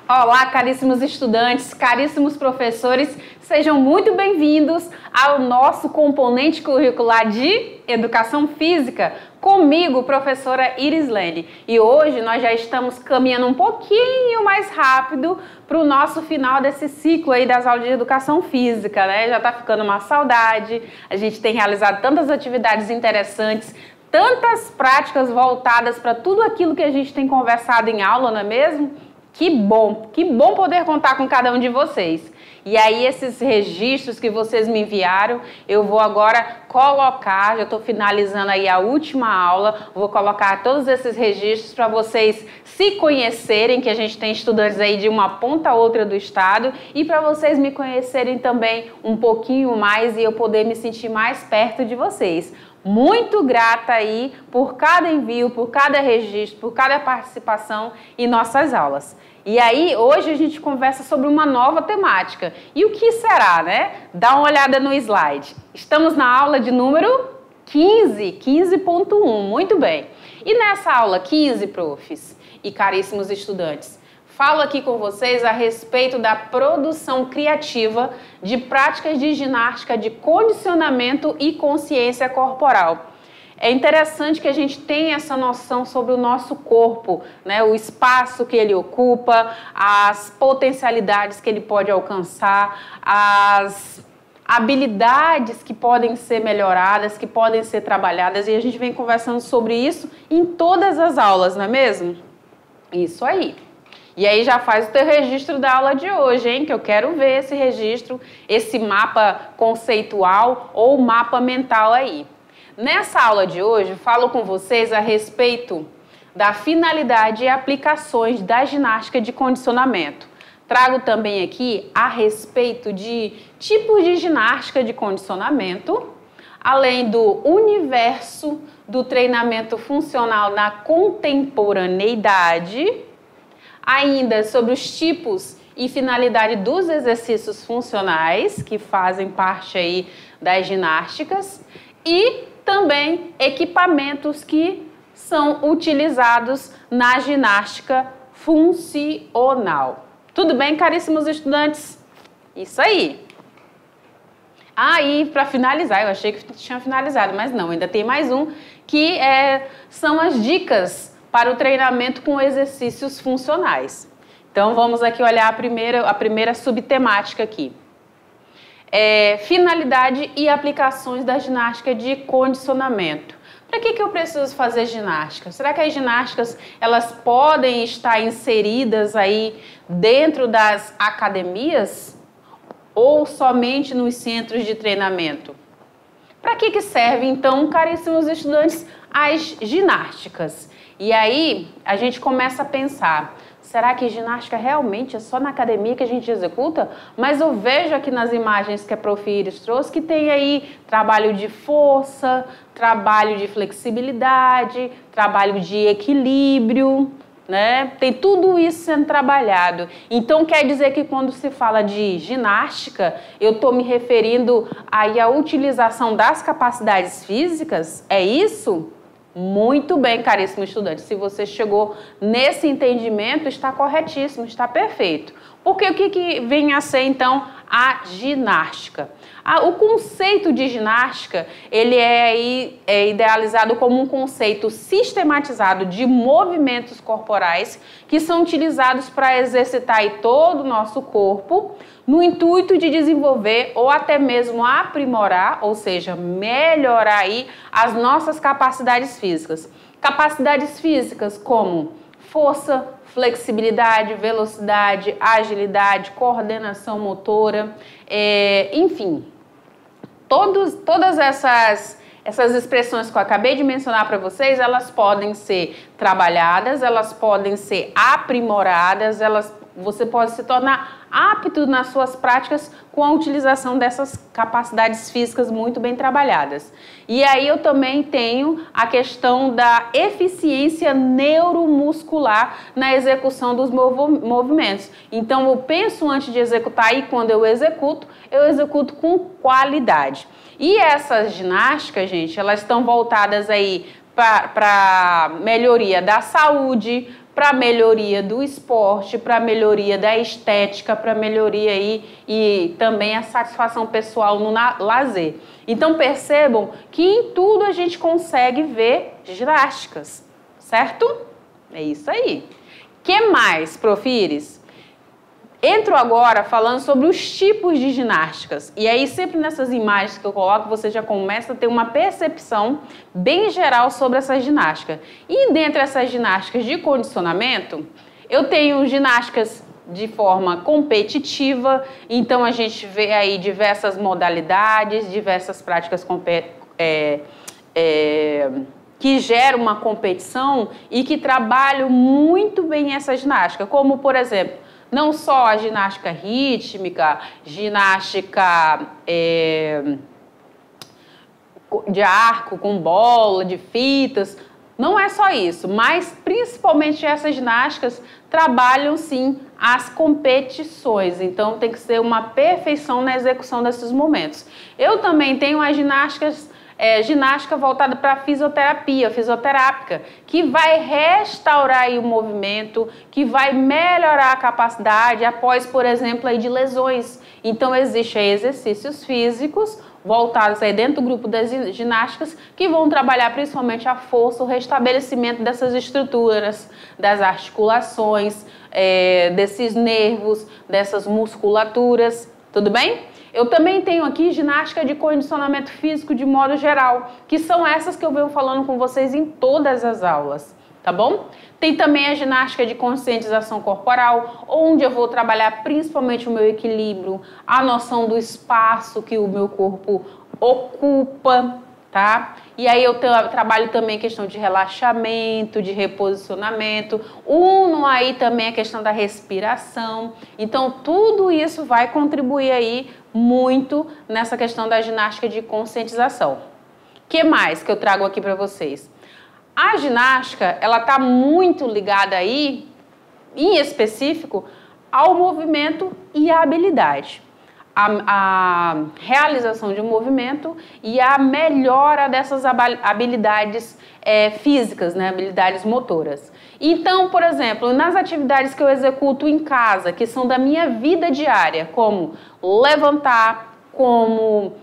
Olá, caríssimos estudantes, caríssimos professores, sejam muito bem-vindos ao nosso componente curricular de Educação Física, comigo, professora Irislene. E hoje nós já estamos caminhando um pouquinho mais rápido para o nosso final desse ciclo aí das aulas de Educação Física, né? Já está ficando uma saudade, a gente tem realizado tantas atividades interessantes, tantas práticas voltadas para tudo aquilo que a gente tem conversado em aula, não é mesmo? Que bom poder contar com cada um de vocês. E aí esses registros que vocês me enviaram, eu vou agora colocar, já estou finalizando aí a última aula, vou colocar todos esses registros para vocês se conhecerem, que a gente tem estudantes aí de uma ponta a outra do estado, e para vocês me conhecerem também um pouquinho mais e eu poder me sentir mais perto de vocês. Muito grata aí por cada envio, por cada registro, por cada participação em nossas aulas. E aí, hoje a gente conversa sobre uma nova temática. E o que será, né? Dá uma olhada no slide. Estamos na aula de número 15.1, muito bem. E nessa aula 15, profs e caríssimos estudantes, falo aqui com vocês a respeito da produção criativa de práticas de ginástica de condicionamento e consciência corporal. É interessante que a gente tenha essa noção sobre o nosso corpo, né? O espaço que ele ocupa, as potencialidades que ele pode alcançar, as habilidades que podem ser melhoradas, que podem ser trabalhadas, e a gente vem conversando sobre isso em todas as aulas, não é mesmo? Isso aí. E aí já faz o teu registro da aula de hoje, hein? Que eu quero ver esse registro, esse mapa conceitual ou mapa mental aí. Nessa aula de hoje, falo com vocês a respeito da finalidade e aplicações da ginástica de condicionamento. Trago também aqui a respeito de tipos de ginástica de condicionamento, além do universo do treinamento funcional na contemporaneidade, ainda sobre os tipos e finalidade dos exercícios funcionais que fazem parte aí das ginásticas e também equipamentos que são utilizados na ginástica funcional. Tudo bem, caríssimos estudantes? Isso aí. E para finalizar, eu achei que tinha finalizado, mas não, ainda tem mais um, que são as dicas para o treinamento com exercícios funcionais. Então, vamos aqui olhar a primeira subtemática aqui. Finalidade e aplicações da ginástica de condicionamento. Para que eu preciso fazer ginástica? Será que as ginásticas elas podem estar inseridas aí dentro das academias ou somente nos centros de treinamento? Para que serve então, caríssimos estudantes, as ginásticas? E aí a gente começa a pensar, será que ginástica realmente é só na academia que a gente executa? Mas eu vejo aqui nas imagens que a Prof. Iris trouxe que tem aí trabalho de força, trabalho de flexibilidade, trabalho de equilíbrio, né? Tem tudo isso sendo trabalhado. Então quer dizer que quando se fala de ginástica, eu estou me referindo aí à utilização das capacidades físicas? É isso? Muito bem, caríssimo estudante. Se você chegou nesse entendimento, está corretíssimo, está perfeito. Porque o que vem a ser, então, a ginástica? O conceito de ginástica, ele é idealizado como um conceito sistematizado de movimentos corporais que são utilizados para exercitar aí todo o nosso corpo no intuito de desenvolver ou até mesmo aprimorar, ou seja, melhorar aí as nossas capacidades físicas. Capacidades físicas como força, flexibilidade, velocidade, agilidade, coordenação motora, enfim, todas essas expressões que eu acabei de mencionar para vocês, elas podem ser trabalhadas, elas podem ser aprimoradas, você pode se tornar apto nas suas práticas com a utilização dessas capacidades físicas muito bem trabalhadas. E aí eu também tenho a questão da eficiência neuromuscular na execução dos movimentos. Então eu penso antes de executar e quando eu executo com qualidade. E essas ginásticas, gente, elas estão voltadas aí para melhoria da saúde, para melhoria do esporte, para melhoria da estética, para melhoria aí e também a satisfação pessoal no lazer. Então percebam que em tudo a gente consegue ver ginásticas, certo? É isso aí. Que mais, Profires? Entro agora falando sobre os tipos de ginásticas. E aí, sempre nessas imagens que eu coloco, você já começa a ter uma percepção bem geral sobre essa ginástica. E dentre essas ginásticas de condicionamento, eu tenho ginásticas de forma competitiva. Então, a gente vê aí diversas modalidades, diversas práticas que geram uma competição e que trabalham muito bem essa ginástica. Como, por exemplo, não só a ginástica rítmica, ginástica de arco com bola, de fitas, não é só isso, mas principalmente essas ginásticas trabalham sim as competições, então tem que ser uma perfeição na execução desses momentos. Eu também tenho as ginástica voltada para a fisioterapia, fisioterápica, que vai restaurar aí o movimento, que vai melhorar a capacidade após, por exemplo, aí de lesões. Então, existem aí exercícios físicos voltados aí dentro do grupo das ginásticas que vão trabalhar principalmente a força, o restabelecimento dessas estruturas, das articulações, desses nervos, dessas musculaturas, tudo bem? Eu também tenho aqui ginástica de condicionamento físico de modo geral, que são essas que eu venho falando com vocês em todas as aulas, tá bom? Tem também a ginástica de conscientização corporal, onde eu vou trabalhar principalmente o meu equilíbrio, a noção do espaço que o meu corpo ocupa, tá? E aí eu trabalho também a questão de relaxamento, de reposicionamento, uno aí também a questão da respiração. Então, tudo isso vai contribuir aí muito nessa questão da ginástica de conscientização. O que mais que eu trago aqui para vocês? A ginástica, ela está muito ligada aí, em específico, ao movimento e à habilidade. A realização de um movimento e a melhora dessas habilidades físicas, né, habilidades motoras. Então, por exemplo, nas atividades que eu executo em casa, que são da minha vida diária, como levantar, como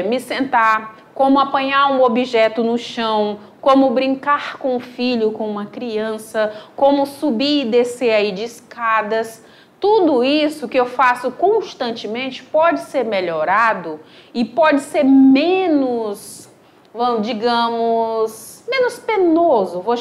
me sentar, como apanhar um objeto no chão, como brincar com o filho, com uma criança, como subir e descer aí de escadas. Tudo isso que eu faço constantemente pode ser melhorado e pode ser menos, digamos, menos penoso, vou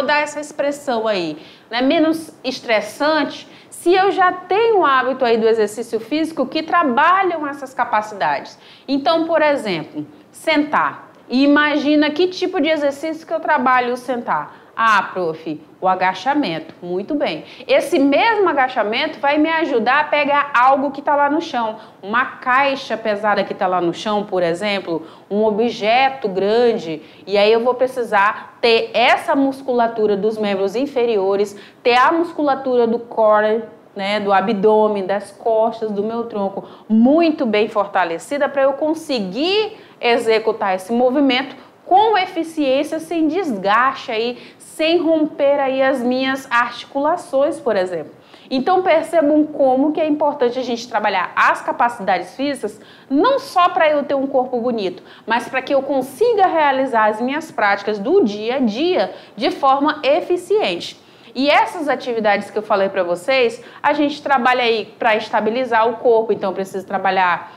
dar essa expressão aí, né? Menos estressante, se eu já tenho o hábito aí do exercício físico que trabalham essas capacidades. Então, por exemplo, sentar. E imagina que tipo de exercício que eu trabalho sentar. Ah, prof, o agachamento. Muito bem. Esse mesmo agachamento vai me ajudar a pegar algo que está lá no chão. Uma caixa pesada que está lá no chão, por exemplo, um objeto grande. E aí eu vou precisar ter essa musculatura dos membros inferiores, ter a musculatura do core, né, do abdômen, das costas, do meu tronco muito bem fortalecida para eu conseguir executar esse movimento com eficiência, sem desgaste aí, sem romper aí as minhas articulações, por exemplo. Então percebam como que é importante a gente trabalhar as capacidades físicas, não só para eu ter um corpo bonito, mas para que eu consiga realizar as minhas práticas do dia a dia de forma eficiente. E essas atividades que eu falei para vocês, a gente trabalha aí para estabilizar o corpo, então preciso trabalhar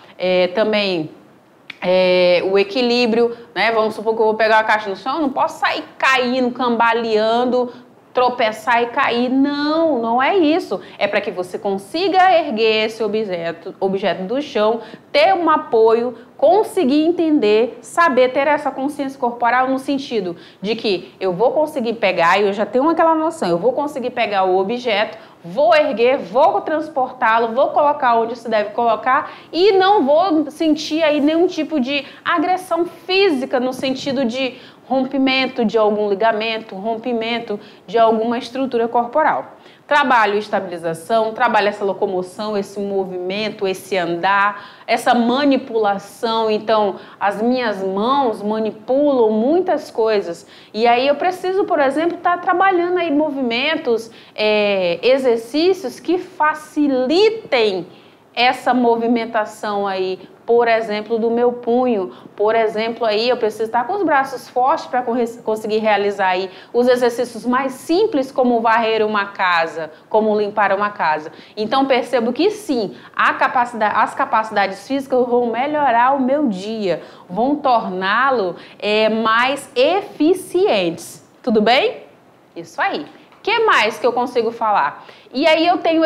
também o equilíbrio, né? Vamos supor que eu vou pegar uma caixa no chão, não posso sair caindo, cambaleando, tropeçar e cair. Não, não é isso. É para que você consiga erguer esse objeto do chão, ter um apoio, conseguir entender, saber ter essa consciência corporal no sentido de que eu vou conseguir pegar, e eu já tenho aquela noção, eu vou conseguir pegar o objeto, vou erguer, vou transportá-lo, vou colocar onde se deve colocar e não vou sentir aí nenhum tipo de agressão física no sentido de rompimento de algum ligamento, rompimento de alguma estrutura corporal. Trabalho estabilização, trabalho essa locomoção, esse movimento, esse andar, essa manipulação. Então, as minhas mãos manipulam muitas coisas. E aí eu preciso, por exemplo, estar trabalhando aí movimentos, exercícios que facilitem essa movimentação aí, por exemplo, do meu punho. Por exemplo, aí eu preciso estar com os braços fortes para conseguir realizar aí os exercícios mais simples, como varrer uma casa, como limpar uma casa. Então, percebo que sim, as capacidades físicas vão melhorar o meu dia, vão torná-lo mais eficientes. Tudo bem? Isso aí. O que mais que eu consigo falar? E aí eu tenho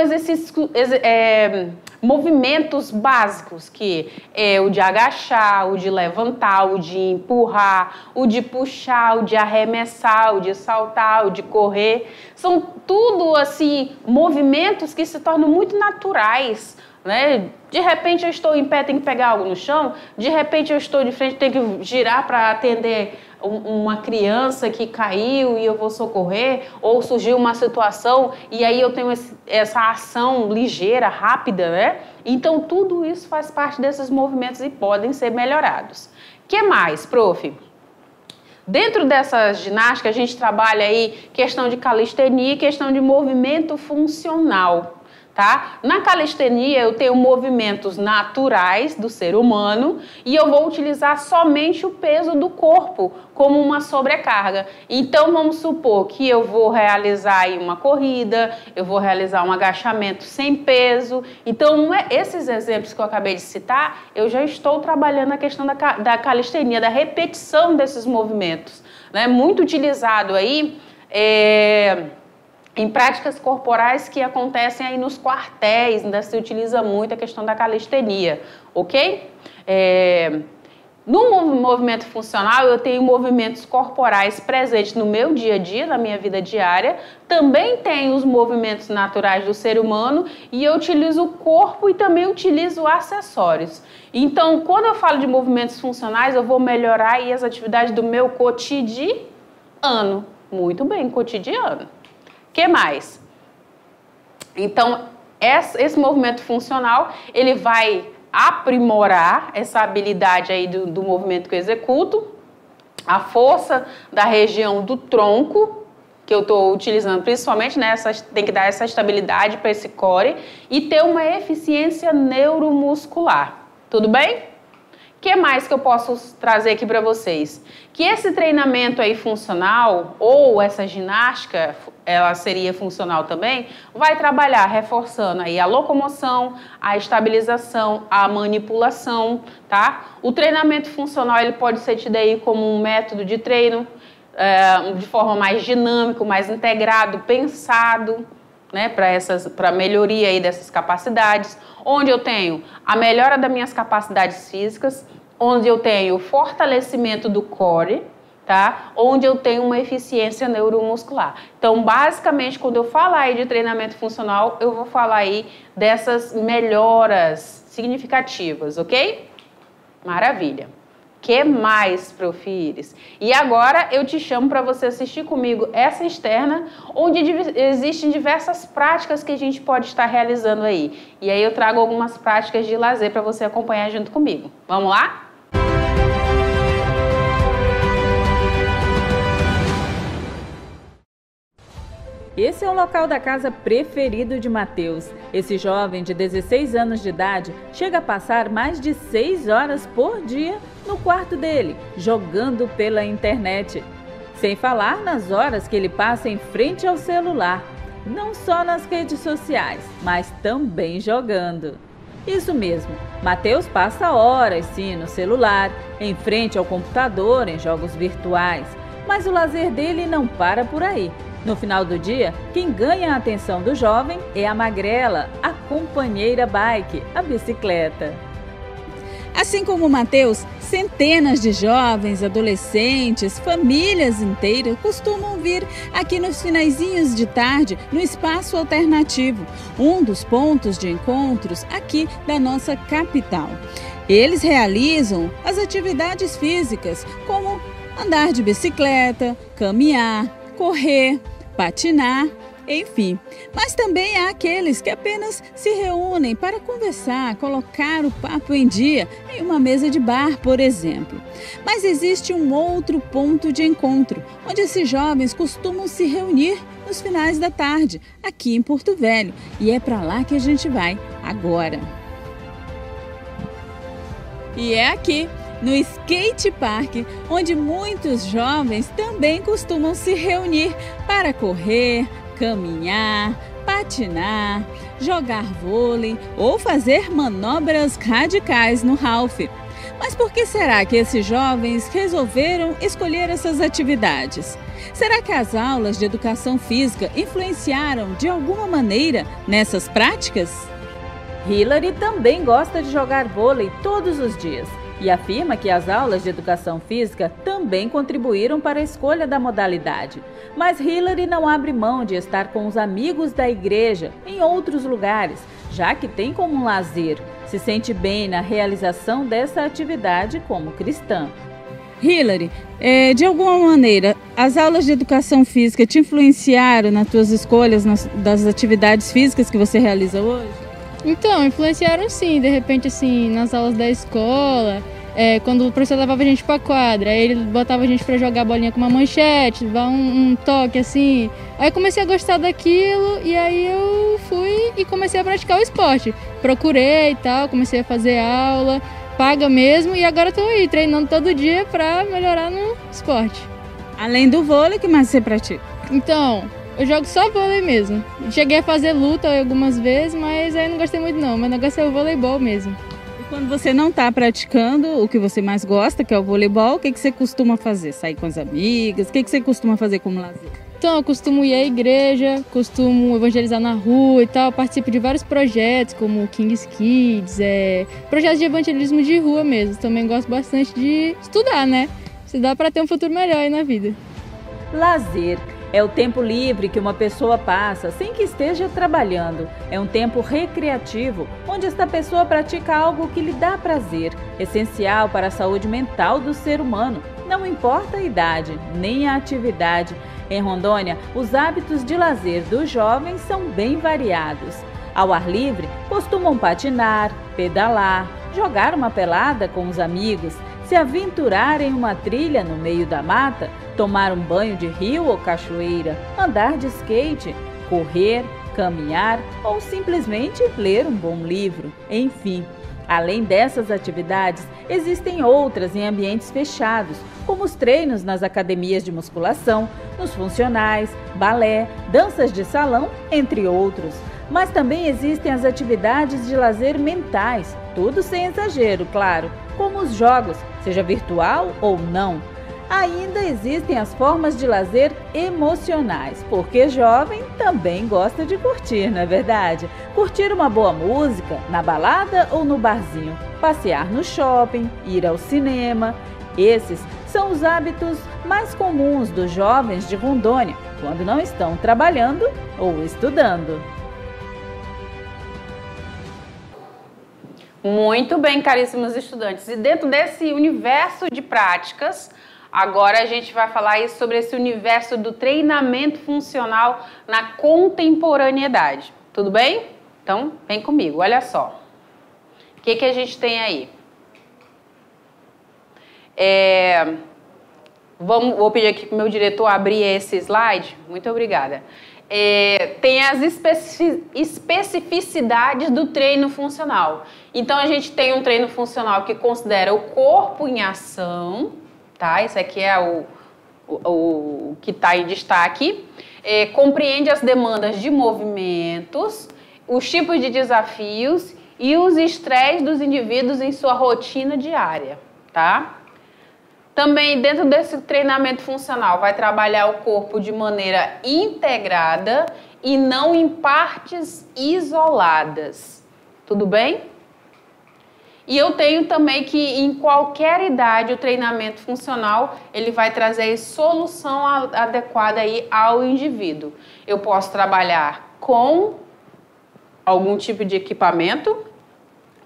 movimentos básicos, que é o de agachar, o de levantar, o de empurrar, o de puxar, o de arremessar, o de saltar, o de correr. São tudo, assim, movimentos que se tornam muito naturais, né? De repente eu estou em pé, tenho que pegar algo no chão. De repente eu estou de frente, tenho que girar para atender uma criança que caiu e eu vou socorrer, ou surgiu uma situação e aí eu tenho essa ação ligeira, rápida, né? Então tudo isso faz parte desses movimentos e podem ser melhorados. O que mais, prof? Dentro dessa ginástica a gente trabalha aí questão de calistenia e questão de movimento funcional. Tá? Na calistenia eu tenho movimentos naturais do ser humano e eu vou utilizar somente o peso do corpo como uma sobrecarga. Então vamos supor que eu vou realizar aí uma corrida, eu vou realizar um agachamento sem peso. Então esses exemplos que eu acabei de citar, eu já estou trabalhando a questão da calistenia, da repetição desses movimentos, né? Muito utilizado aí em práticas corporais que acontecem aí nos quartéis, ainda se utiliza muito a questão da calistenia, ok? No movimento funcional, eu tenho movimentos corporais presentes no meu dia a dia, na minha vida diária. Também tenho os movimentos naturais do ser humano e eu utilizo o corpo e também utilizo acessórios. Então, quando eu falo de movimentos funcionais, eu vou melhorar aí as atividades do meu cotidiano. Muito bem, cotidiano. O que mais? Então, esse movimento funcional, ele vai aprimorar essa habilidade aí do movimento que eu executo, a força da região do tronco, que eu estou utilizando principalmente, né? Tem que dar essa estabilidade para esse core e ter uma eficiência neuromuscular. Tudo bem? O que mais que eu posso trazer aqui para vocês? Que esse treinamento aí funcional, ou essa ginástica, ela seria funcional também, vai trabalhar reforçando aí a locomoção, a estabilização, a manipulação, tá? O treinamento funcional, ele pode ser tido aí como um método de treino, de forma mais dinâmico, mais integrado, pensado, né, para melhoria aí dessas capacidades, onde eu tenho a melhora das minhas capacidades físicas, onde eu tenho o fortalecimento do core, tá? Onde eu tenho uma eficiência neuromuscular. Então, basicamente, quando eu falar aí de treinamento funcional, eu vou falar aí dessas melhoras significativas, ok? Maravilha. Que mais, Prof. Iris? E agora eu te chamo para você assistir comigo essa externa, onde existem diversas práticas que a gente pode estar realizando aí. E aí eu trago algumas práticas de lazer para você acompanhar junto comigo. Vamos lá? Esse é o local da casa preferido de Matheus. Esse jovem de 16 anos de idade chega a passar mais de 6 horas por dia no quarto dele, jogando pela internet. Sem falar nas horas que ele passa em frente ao celular, não só nas redes sociais, mas também jogando. Isso mesmo, Matheus passa horas sim no celular, em frente ao computador, em jogos virtuais. Mas o lazer dele não para por aí. No final do dia, quem ganha a atenção do jovem é a magrela, a companheira bike, a bicicleta. Assim como o Matheus, centenas de jovens, adolescentes, famílias inteiras costumam vir aqui nos finaizinhos de tarde no Espaço Alternativo, um dos pontos de encontros aqui da nossa capital. Eles realizam as atividades físicas como andar de bicicleta, caminhar, correr, patinar Enfim, mas também há aqueles que apenas se reúnem para conversar, colocar o papo em dia em uma mesa de bar, por exemplo. Mas existe um outro ponto de encontro, onde esses jovens costumam se reunir nos finais da tarde, aqui em Porto Velho. E é para lá que a gente vai agora. E é aqui, no Skate Park, onde muitos jovens também costumam se reunir para correr, caminhar, patinar, jogar vôlei ou fazer manobras radicais no Ralph. Mas por que será que esses jovens resolveram escolher essas atividades? Será que as aulas de educação física influenciaram de alguma maneira nessas práticas? Hillary também gosta de jogar vôlei todos os dias e afirma que as aulas de educação física também contribuíram para a escolha da modalidade. Mas Hillary não abre mão de estar com os amigos da igreja em outros lugares, já que tem como um lazer. Se sente bem na realização dessa atividade como cristã. Hillary, de alguma maneira, as aulas de educação física te influenciaram nas tuas escolhas das atividades físicas que você realiza hoje? Então, influenciaram sim, de repente assim, nas aulas da escola, quando o professor levava a gente pra quadra, aí ele botava a gente pra jogar bolinha com uma manchete, dar um toque assim. Aí eu comecei a gostar daquilo e aí eu fui e comecei a praticar o esporte. Procurei e tal, comecei a fazer aula, paga mesmo, e agora tô aí treinando todo dia pra melhorar no esporte. Além do vôlei, o que mais você pratica? Então, eu jogo só vôlei mesmo. Cheguei a fazer luta algumas vezes, mas aí não gostei muito não. Meu negócio é o voleibol mesmo. E quando você não está praticando o que você mais gosta, que é o voleibol, o que você costuma fazer? Sair com as amigas? O que você costuma fazer como lazer? Então, eu costumo ir à igreja, costumo evangelizar na rua e tal. Participo de vários projetos, como o Kings Kids, projetos de evangelismo de rua mesmo. Também gosto bastante de estudar, né? Estudar para ter um futuro melhor aí na vida. Lazer é o tempo livre que uma pessoa passa sem que esteja trabalhando. É um tempo recreativo, onde esta pessoa pratica algo que lhe dá prazer, essencial para a saúde mental do ser humano. Não importa a idade, nem a atividade. Em Rondônia, os hábitos de lazer dos jovens são bem variados. Ao ar livre, costumam patinar, pedalar, jogar uma pelada com os amigos, se aventurar em uma trilha no meio da mata, tomar um banho de rio ou cachoeira, andar de skate, correr, caminhar ou simplesmente ler um bom livro. Enfim, além dessas atividades, existem outras em ambientes fechados, como os treinos nas academias de musculação, nos funcionais, balé, danças de salão, entre outros. Mas também existem as atividades de lazer mentais, tudo sem exagero, claro, como os jogos, seja virtual ou não. Ainda existem as formas de lazer emocionais, porque jovem também gosta de curtir, não é verdade? Curtir uma boa música, na balada ou no barzinho, passear no shopping, ir ao cinema. Esses são os hábitos mais comuns dos jovens de Rondônia, quando não estão trabalhando ou estudando. Muito bem, caríssimos estudantes. E dentro desse universo de práticas, agora a gente vai falar sobre esse universo do treinamento funcional na contemporaneidade. Tudo bem? Então, vem comigo, olha só. O que a gente tem aí? Vou pedir aqui para o meu diretor abrir esse slide. Muito obrigada. Tem as especificidades do treino funcional. Então, a gente tem um treino funcional que considera o corpo em ação, tá? Esse aqui é o que está em destaque. Compreende as demandas de movimentos, os tipos de desafios e os estresses dos indivíduos em sua rotina diária, tá? Também, dentro desse treinamento funcional, vai trabalhar o corpo de maneira integrada e não em partes isoladas. Tudo bem? E eu tenho também que, em qualquer idade, o treinamento funcional, ele vai trazer solução adequada aí ao indivíduo. Eu posso trabalhar com algum tipo de equipamento,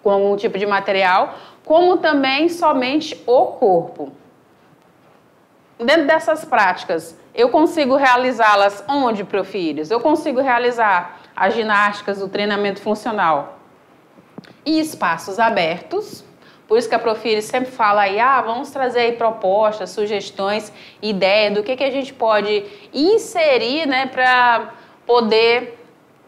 com algum tipo de material, como também somente o corpo. dentro dessas práticas, eu consigo realizá-las onde, Profírios? Eu consigo realizar as ginásticas, o treinamento funcional em espaços abertos. Por isso que a Profírios sempre fala aí, vamos trazer aí propostas, sugestões, ideias do que a gente pode inserir, né, para poder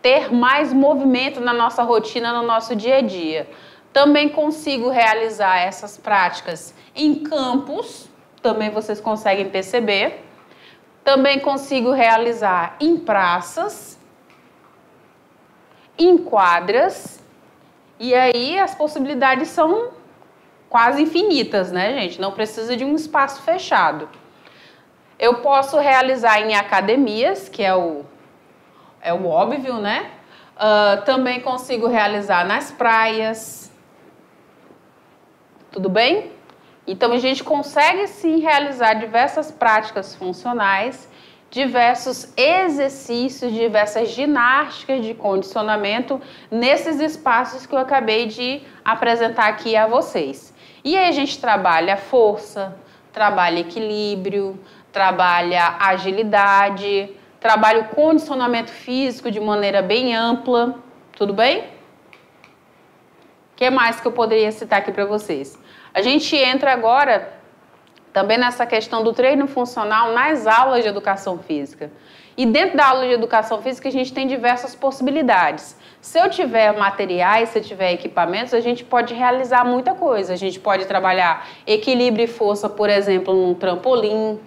ter mais movimento na nossa rotina, no nosso dia a dia. Também consigo realizar essas práticas em campos, também vocês conseguem perceber. Também consigo realizar em praças, em quadras, e aí as possibilidades são quase infinitas, né, gente? Não precisa de um espaço fechado. Eu posso realizar em academias, que é o óbvio, né? Também consigo realizar nas praias. Tudo bem? Então, a gente consegue, sim, realizar diversas práticas funcionais, diversos exercícios, diversas ginásticas de condicionamento nesses espaços que eu acabei de apresentar aqui a vocês. E aí a gente trabalha força, trabalha equilíbrio, trabalha agilidade, trabalha o condicionamento físico de maneira bem ampla. Tudo bem? O que mais que eu poderia citar aqui para vocês? A gente entra agora também nessa questão do treino funcional nas aulas de educação física. E dentro da aula de educação física a gente tem diversas possibilidades. Se eu tiver materiais, se eu tiver equipamentos, a gente pode realizar muita coisa. A gente pode trabalhar equilíbrio e força, por exemplo, num trampolim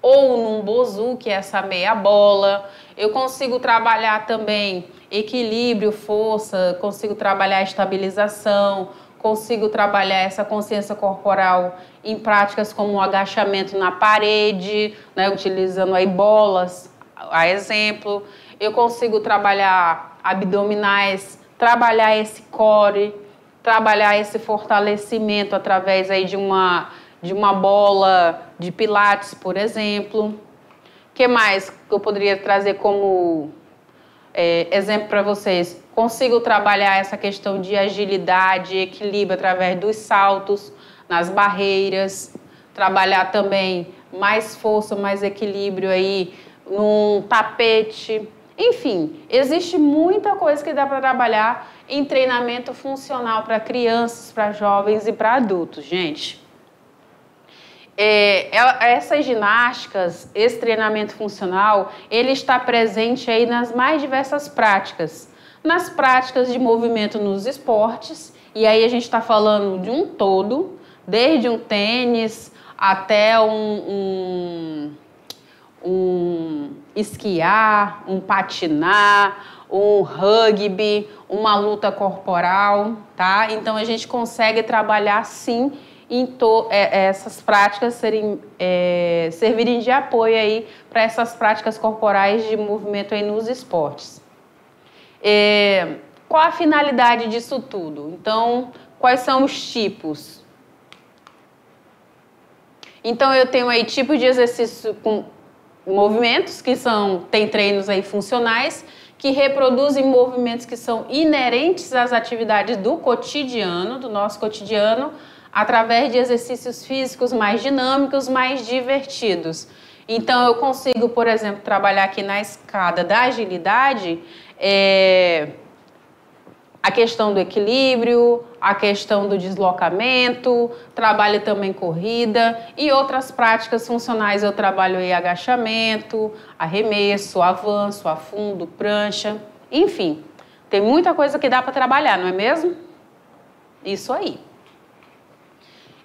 ou num bozu, que é essa meia bola. Eu consigo trabalhar também equilíbrio, força, consigo trabalhar estabilização, consigo trabalhar essa consciência corporal em práticas como o agachamento na parede, né, utilizando aí bolas, a exemplo. Eu consigo trabalhar abdominais, trabalhar esse core, trabalhar esse fortalecimento através aí de uma bola de pilates, por exemplo. O que mais que eu poderia trazer como exemplo para vocês? Consigo trabalhar essa questão de agilidade, equilíbrio através dos saltos, nas barreiras, trabalhar também mais força, mais equilíbrio aí num tapete. Enfim, existe muita coisa que dá para trabalhar em treinamento funcional para crianças, para jovens e para adultos, gente. Essas ginásticas, esse treinamento funcional, ele está presente aí nas mais diversas práticas. Nas práticas de movimento nos esportes, e aí a gente está falando de um todo, desde um tênis até um esquiar, um patinar, um rugby, uma luta corporal, tá? Então a gente consegue trabalhar sim essas práticas servirem de apoio aí para essas práticas corporais de movimento aí nos esportes. Qual a finalidade disso tudo? Então, quais são os tipos? Então, eu tenho aí tipos de exercício com movimentos que tem treinos aí funcionais que reproduzem movimentos que são inerentes às atividades do cotidiano, do nosso cotidiano, através de exercícios físicos mais dinâmicos, mais divertidos. Então, eu consigo, por exemplo, trabalhar aqui na escada da agilidade, a questão do equilíbrio, a questão do deslocamento, trabalho também corrida e outras práticas funcionais. Eu trabalho aí agachamento, arremesso, avanço, afundo, prancha, enfim. Tem muita coisa que dá para trabalhar, não é mesmo? Isso aí.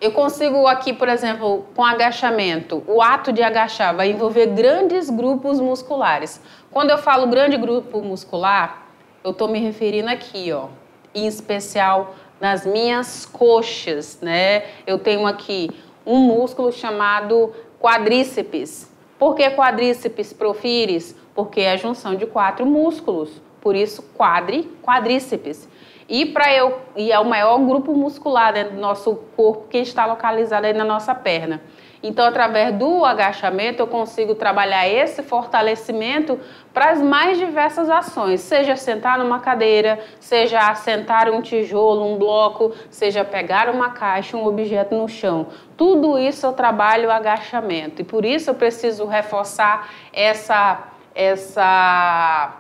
Eu consigo aqui, por exemplo, com agachamento, o ato de agachar vai envolver grandes grupos musculares. Quando eu falo grande grupo muscular, eu estou me referindo aqui, ó, em especial nas minhas coxas, né? Eu tenho aqui um músculo chamado quadríceps. Por que quadríceps, Profíris? Porque é a junção de 4 músculos, por isso quadríceps. E é o maior grupo muscular, né, do nosso corpo que está localizado aí na nossa perna. Então, através do agachamento, eu consigo trabalhar esse fortalecimento para as mais diversas ações, seja sentar numa cadeira, seja assentar um tijolo, um bloco, seja pegar uma caixa, um objeto no chão. Tudo isso eu trabalho agachamento e por isso eu preciso reforçar essa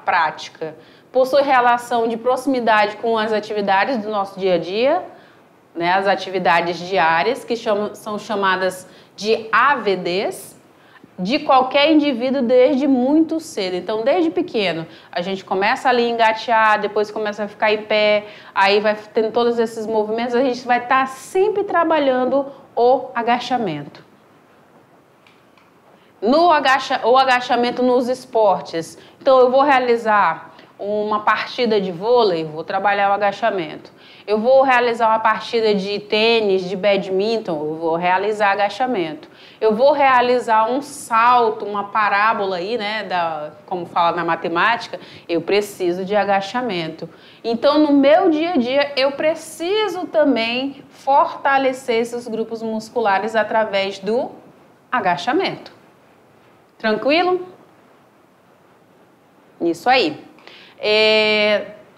prática. Possui relação de proximidade com as atividades do nosso dia a dia, né, as atividades diárias, que são chamadas de AVDs, de qualquer indivíduo desde muito cedo. Então, desde pequeno, a gente começa ali a engatear, depois começa a ficar em pé, aí vai tendo todos esses movimentos, a gente vai estar sempre trabalhando o agachamento. O agachamento nos esportes. Então, eu vou realizar uma partida de vôlei, vou trabalhar o agachamento. Eu vou realizar uma partida de tênis, de badminton, eu vou realizar agachamento. Eu vou realizar um salto, uma parábola aí, né, como fala na matemática, eu preciso de agachamento. Então, no meu dia a dia, eu preciso também fortalecer esses grupos musculares através do agachamento. Tranquilo? Isso aí.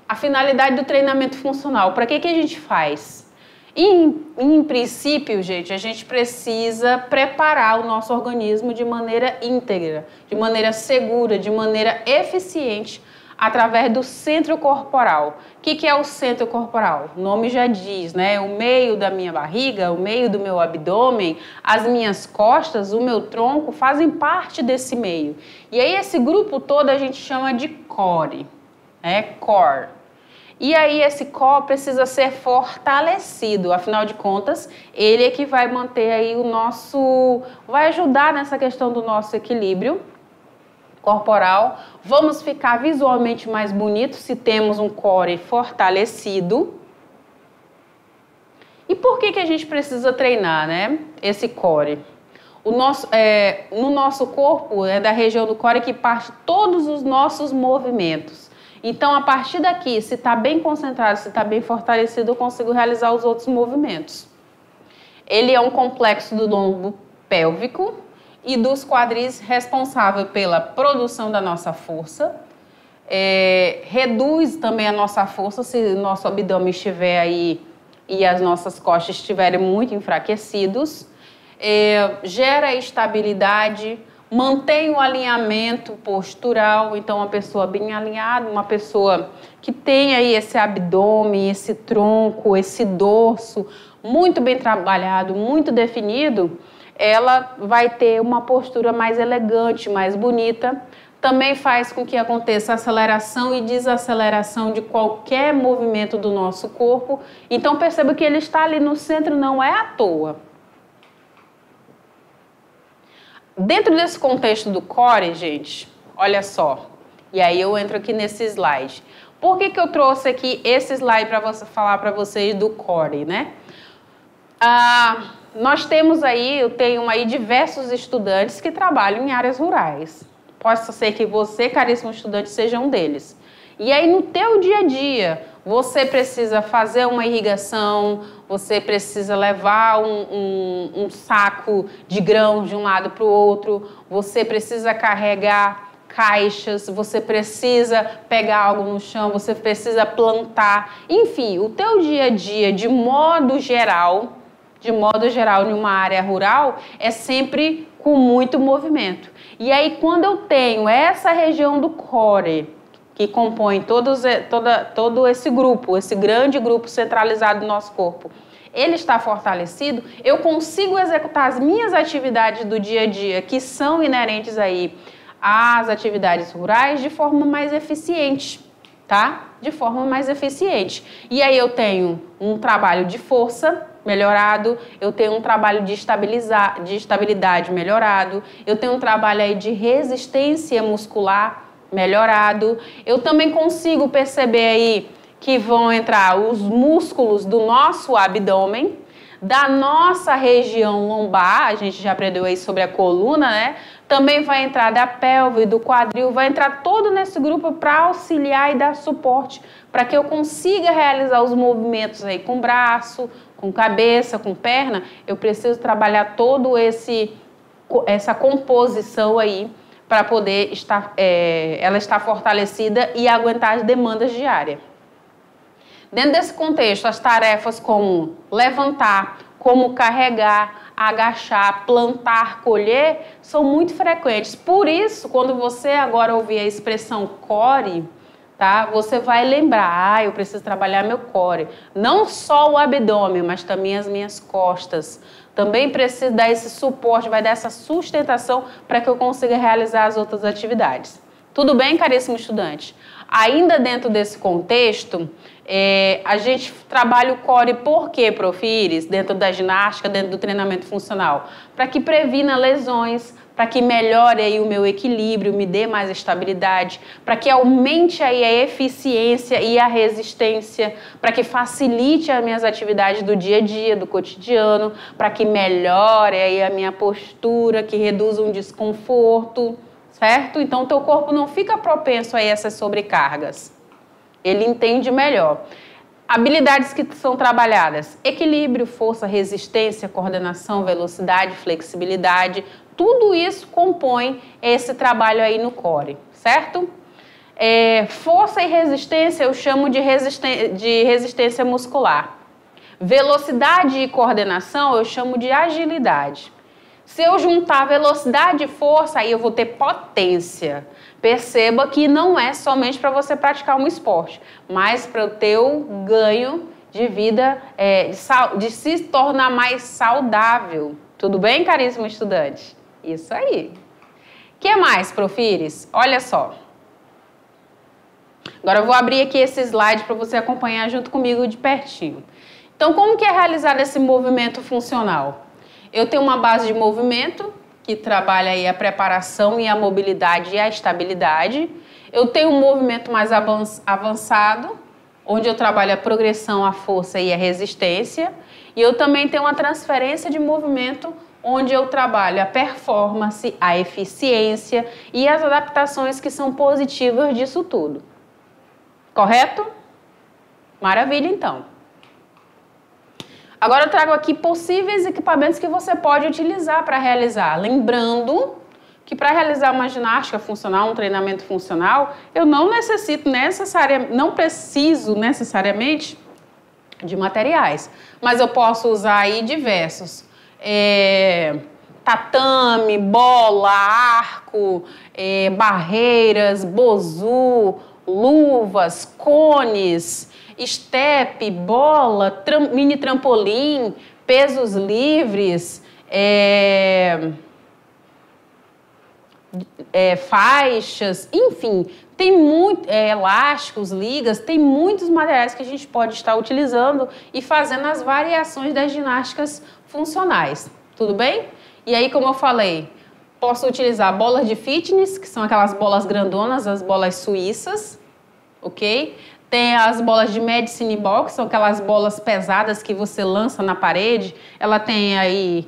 A finalidade do treinamento funcional, para que a gente faz? Em princípio, gente, a gente precisa preparar o nosso organismo de maneira íntegra, de maneira segura, de maneira eficiente, através do centro corporal. O que é o centro corporal? O nome já diz, né? O meio da minha barriga, o meio do meu abdômen, as minhas costas, o meu tronco fazem parte desse meio. E aí esse grupo todo a gente chama de core. Core. E aí esse core precisa ser fortalecido, afinal de contas, ele é que vai manter aí vai ajudar nessa questão do nosso equilíbrio corporal. Vamos ficar visualmente mais bonitos se temos um core fortalecido. E por que a gente precisa treinar, né, esse core? No nosso corpo, é da região do core que parte todos os nossos movimentos. Então, a partir daqui, se está bem concentrado, se está bem fortalecido, eu consigo realizar os outros movimentos. Ele é um complexo do lombo pélvico e dos quadris responsável pela produção da nossa força. Reduz também a nossa força se o nosso abdômen estiver aí e as nossas costas estiverem muito enfraquecidos. Gera estabilidade, mantém o alinhamento postural, então uma pessoa bem alinhada, uma pessoa que tem aí esse abdômen, esse tronco, esse dorso muito bem trabalhado, muito definido, ela vai ter uma postura mais elegante, mais bonita. Também faz com que aconteça aceleração e desaceleração de qualquer movimento do nosso corpo. Então perceba que ele está ali no centro, não é à toa. Dentro desse contexto do core, gente, olha só, e aí eu entro aqui nesse slide. Por que eu trouxe aqui esse slide para falar para vocês do core, né? Eu tenho aí diversos estudantes que trabalham em áreas rurais. Pode ser que você, caríssimo estudante, seja um deles. E aí no teu dia a dia, você precisa fazer uma irrigação, você precisa levar um saco de grãos de um lado para o outro, você precisa carregar caixas, você precisa pegar algo no chão, você precisa plantar. Enfim, o teu dia a dia, de modo geral, em uma área rural, é sempre com muito movimento. E aí, quando eu tenho essa região do core, que compõe todo esse grupo, esse grande grupo centralizado do nosso corpo, ele está fortalecido, eu consigo executar as minhas atividades do dia a dia, que são inerentes aí às atividades rurais, de forma mais eficiente, tá? De forma mais eficiente. E aí eu tenho um trabalho de força melhorado, eu tenho um trabalho de estabilidade melhorado, eu tenho um trabalho aí de resistência muscular melhorado. Eu também consigo perceber aí que vão entrar os músculos do nosso abdômen, da nossa região lombar, a gente já aprendeu aí sobre a coluna, né? Também vai entrar da pelve, do quadril, vai entrar todo nesse grupo para auxiliar e dar suporte, para que eu consiga realizar os movimentos aí com o braço, com cabeça, com perna, eu preciso trabalhar todo essa composição aí para poder ela estar fortalecida e aguentar as demandas diárias. Dentro desse contexto, as tarefas como levantar, como carregar, agachar, plantar, colher, são muito frequentes. Por isso, quando você agora ouvir a expressão core, tá? Você vai lembrar, eu preciso trabalhar meu core. Não só o abdômen, mas também as minhas costas. Também preciso dar esse suporte, vai dar essa sustentação para que eu consiga realizar as outras atividades. Tudo bem, caríssimo estudante? Ainda dentro desse contexto, a gente trabalha o core por quê, Prof. Iris? Dentro da ginástica, dentro do treinamento funcional? Para que previna lesões, para que melhore aí o meu equilíbrio, me dê mais estabilidade, para que aumente aí a eficiência e a resistência, para que facilite as minhas atividades do dia a dia, do cotidiano, para que melhore aí a minha postura, que reduza um desconforto, certo? Então, o teu corpo não fica propenso a essas sobrecargas. Ele entende melhor. Habilidades que são trabalhadas: equilíbrio, força, resistência, coordenação, velocidade, flexibilidade. Tudo isso compõe esse trabalho aí no core, certo? Força e resistência eu chamo de resistência muscular. Velocidade e coordenação eu chamo de agilidade. Se eu juntar velocidade e força, aí eu vou ter potência. Perceba que não é somente para você praticar um esporte, mas para o teu ganho de vida, de se tornar mais saudável. Tudo bem, caríssimo estudante? Isso aí. O que mais, Prof. Iris? Olha só. Agora eu vou abrir aqui esse slide para você acompanhar junto comigo de pertinho. Então, como que é realizado esse movimento funcional? Eu tenho uma base de movimento que trabalha aí a preparação e a mobilidade e a estabilidade. Eu tenho um movimento mais avançado, onde eu trabalho a progressão, a força e a resistência. E eu também tenho uma transferência de movimento, onde eu trabalho a performance, a eficiência e as adaptações que são positivas disso tudo. Correto? Maravilha, então. Agora eu trago aqui possíveis equipamentos que você pode utilizar para realizar. Lembrando que para realizar uma ginástica funcional, um treinamento funcional, eu não preciso necessariamente de materiais, mas eu posso usar aí diversos. Tatame, bola, arco, barreiras, bozu, luvas, cones, estepe, bola, mini trampolim, pesos livres, faixas, enfim, tem muito, elásticos, ligas, tem muitos materiais que a gente pode estar utilizando e fazendo as variações das ginásticas funcionais, tudo bem? E aí, como eu falei, posso utilizar bolas de fitness, que são aquelas bolas grandonas, as bolas suíças, ok? Tem as bolas de medicine ball, que são aquelas bolas pesadas que você lança na parede. Ela tem aí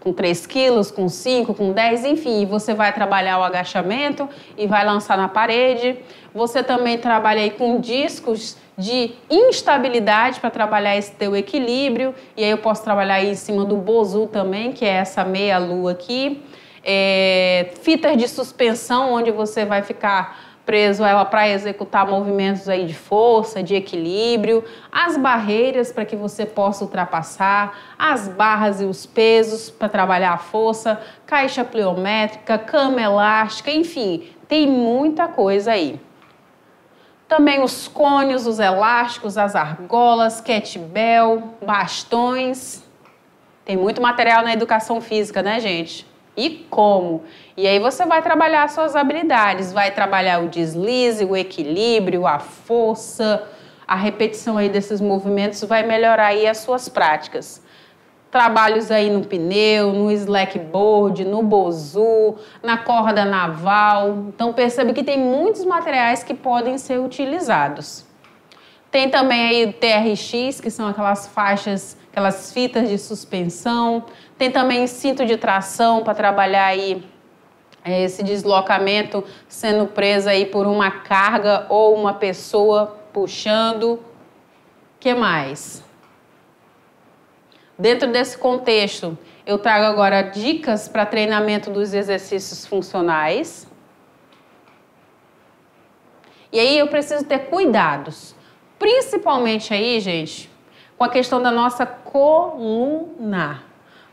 com 3 quilos, com 5, com 10, enfim. Você vai trabalhar o agachamento e vai lançar na parede. Você também trabalha aí com discos de instabilidade para trabalhar esse teu equilíbrio. E aí eu posso trabalhar aí em cima do bozu também, que é essa meia lua aqui. Fitas de suspensão, onde você vai ficar preso a ela para executar movimentos aí de força, de equilíbrio, as barreiras para que você possa ultrapassar, as barras e os pesos para trabalhar a força, caixa pliométrica, cama elástica, enfim, tem muita coisa aí. Também os cones, os elásticos, as argolas, kettlebell, bastões. Tem muito material na educação física, né, gente? E como? E aí você vai trabalhar as suas habilidades, vai trabalhar o deslize, o equilíbrio, a força, a repetição aí desses movimentos vai melhorar aí as suas práticas. Trabalhos aí no pneu, no slackboard, no bozu, na corda naval. Então percebe que tem muitos materiais que podem ser utilizados. Tem também aí o TRX, que são aquelas faixas, aquelas fitas de suspensão. Tem também cinto de tração para trabalhar aí esse deslocamento sendo preso aí por uma carga ou uma pessoa puxando. O que mais? Dentro desse contexto, eu trago agora dicas para treinamento dos exercícios funcionais. E aí eu preciso ter cuidados, principalmente aí, gente, com a questão da nossa coluna.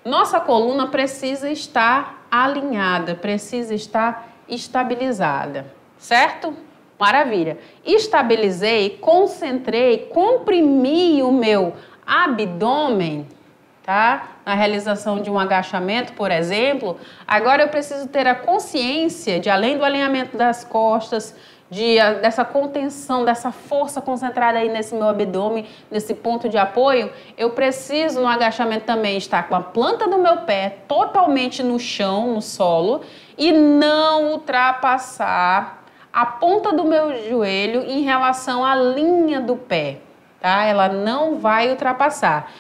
Nossa coluna precisa estar alinhada, precisa estar estabilizada, certo? Maravilha. Estabilizei, concentrei, comprimi o meu abdômen, tá? Na realização de um agachamento, por exemplo. Agora eu preciso ter a consciência de, além do alinhamento das costas, dessa contenção, dessa força concentrada aí nesse meu abdômen, nesse ponto de apoio, eu preciso no agachamento também estar com a planta do meu pé totalmente no chão, no solo, e não ultrapassar a ponta do meu joelho em relação à linha do pé, tá? Ela não vai ultrapassar.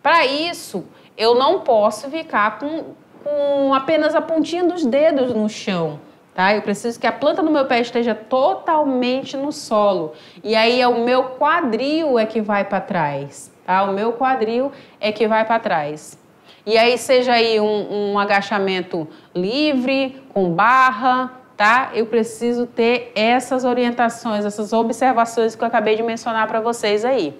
Para isso, eu não posso ficar com apenas a pontinha dos dedos no chão. Tá? Eu preciso que a planta do meu pé esteja totalmente no solo. E aí é o meu quadril é que vai para trás. Tá? O meu quadril é que vai para trás. E aí seja aí um agachamento livre, com barra, tá? Eu preciso ter essas orientações, essas observações que eu acabei de mencionar para vocês aí.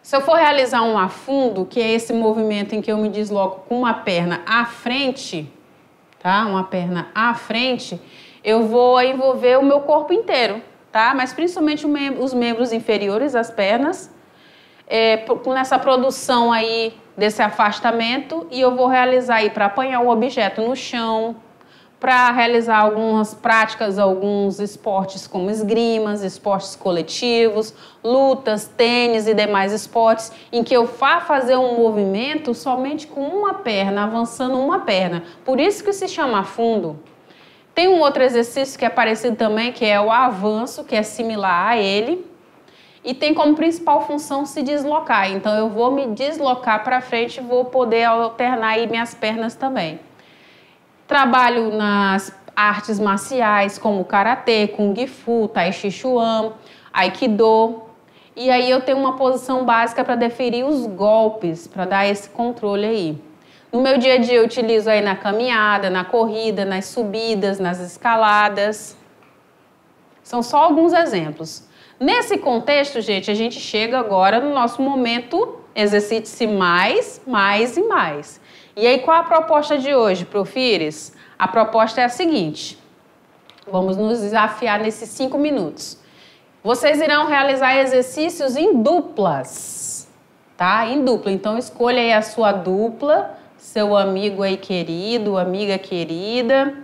Se eu for realizar um afundo, que é esse movimento em que eu me desloco com uma perna à frente, tá? Uma perna à frente, eu vou envolver o meu corpo inteiro, tá? Mas principalmente os membros inferiores, as pernas, nessa produção aí desse afastamento, e eu vou realizar aí para apanhar um objeto no chão, para realizar algumas práticas, alguns esportes como esgrimas, esportes coletivos, lutas, tênis e demais esportes, em que eu vá fazer um movimento somente com uma perna, avançando uma perna. Por isso que se chama afundo. Tem um outro exercício que é parecido também, que é o avanço, que é similar a ele, e tem como principal função se deslocar. Então eu vou me deslocar para frente e vou poder alternar aí minhas pernas também. Trabalho nas artes marciais como karatê, kung fu, tai chi chuan, aikido. E aí eu tenho uma posição básica para deferir os golpes, para dar esse controle aí. No meu dia a dia eu utilizo aí na caminhada, na corrida, nas subidas, nas escaladas. São só alguns exemplos. Nesse contexto, gente, a gente chega agora no nosso momento exercite-se mais, mais e mais. E aí, qual a proposta de hoje, Profires? A proposta é a seguinte. Vamos nos desafiar nesses 5 minutos. Vocês irão realizar exercícios em duplas, tá? Em dupla. Então, escolha aí a sua dupla, seu amigo aí querido, amiga querida,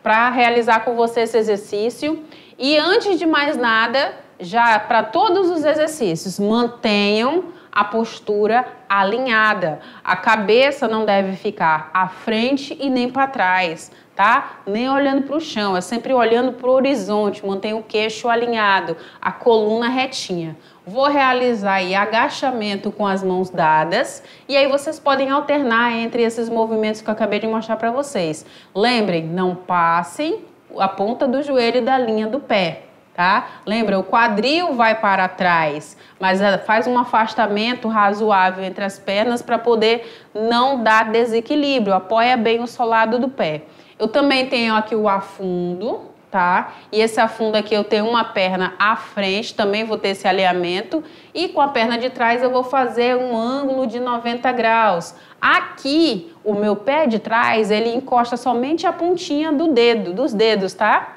para realizar com você esse exercício. E antes de mais nada, já para todos os exercícios, mantenham a postura alinhada. A cabeça não deve ficar à frente e nem para trás, tá? Nem olhando para o chão, é sempre olhando para o horizonte, mantenha o queixo alinhado, a coluna retinha. Vou realizar aí agachamento com as mãos dadas e aí vocês podem alternar entre esses movimentos que eu acabei de mostrar para vocês. Lembrem, não passem a ponta do joelho da linha do pé. Tá? Lembra, o quadril vai para trás, mas faz um afastamento razoável entre as pernas para poder não dar desequilíbrio. Apoia bem o solado do pé. Eu também tenho aqui o afundo, tá? E esse afundo aqui eu tenho uma perna à frente, também vou ter esse alinhamento. E com a perna de trás eu vou fazer um ângulo de 90 graus. Aqui, o meu pé de trás, ele encosta somente a pontinha dos dedos, tá?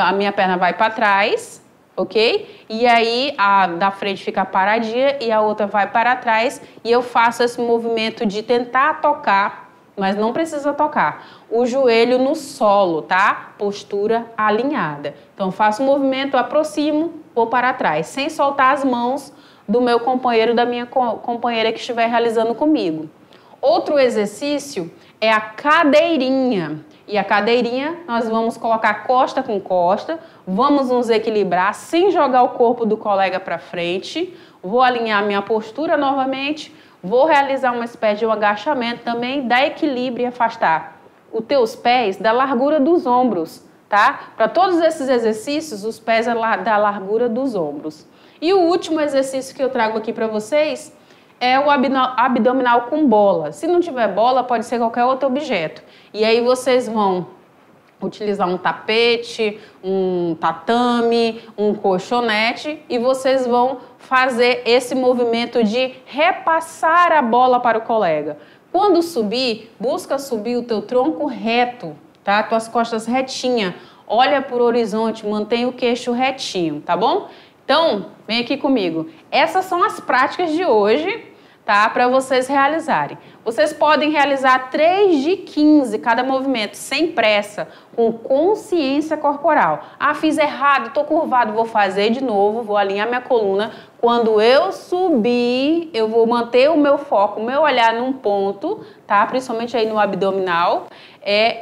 A minha perna vai para trás, ok? E aí a da frente fica paradinha e a outra vai para trás e eu faço esse movimento de tentar tocar, mas não precisa tocar, o joelho no solo, tá? Postura alinhada. Então faço o movimento, aproximo, vou para trás, sem soltar as mãos do meu companheiro, da minha companheira que estiver realizando comigo. Outro exercício é a cadeirinha. E a cadeirinha, nós vamos colocar costa com costa, vamos nos equilibrar sem jogar o corpo do colega para frente. Vou alinhar minha postura novamente, vou realizar uma espécie de um agachamento também, dar equilíbrio e afastar os teus pés da largura dos ombros, tá? Para todos esses exercícios, os pés da largura dos ombros. E o último exercício que eu trago aqui para vocês é o abdominal com bola. Se não tiver bola, pode ser qualquer outro objeto. E aí vocês vão utilizar um tapete, um tatame, um colchonete e vocês vão fazer esse movimento de repassar a bola para o colega. Quando subir, busca subir o teu tronco reto, tá? Tuas costas retinha. Olha para o horizonte, mantém o queixo retinho, tá bom? Então, vem aqui comigo. Essas são as práticas de hoje, tá? Para vocês realizarem. Vocês podem realizar 3 de 15 cada movimento, sem pressa, com consciência corporal. Ah, fiz errado, tô curvado, vou fazer de novo, vou alinhar minha coluna. Quando eu subir, eu vou manter o meu foco, o meu olhar num ponto, tá? Principalmente aí no abdominal.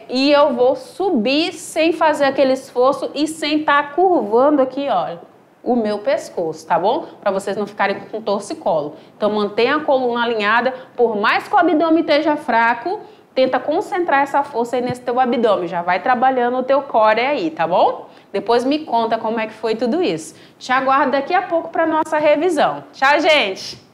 E eu vou subir sem fazer aquele esforço e sem estar curvando aqui, olha, o meu pescoço, tá bom? Para vocês não ficarem com torcicolo. Então, mantenha a coluna alinhada, por mais que o abdômen esteja fraco, tenta concentrar essa força aí nesse teu abdômen, já vai trabalhando o teu core aí, tá bom? Depois me conta como é que foi tudo isso. Te aguardo daqui a pouco para nossa revisão. Tchau, gente!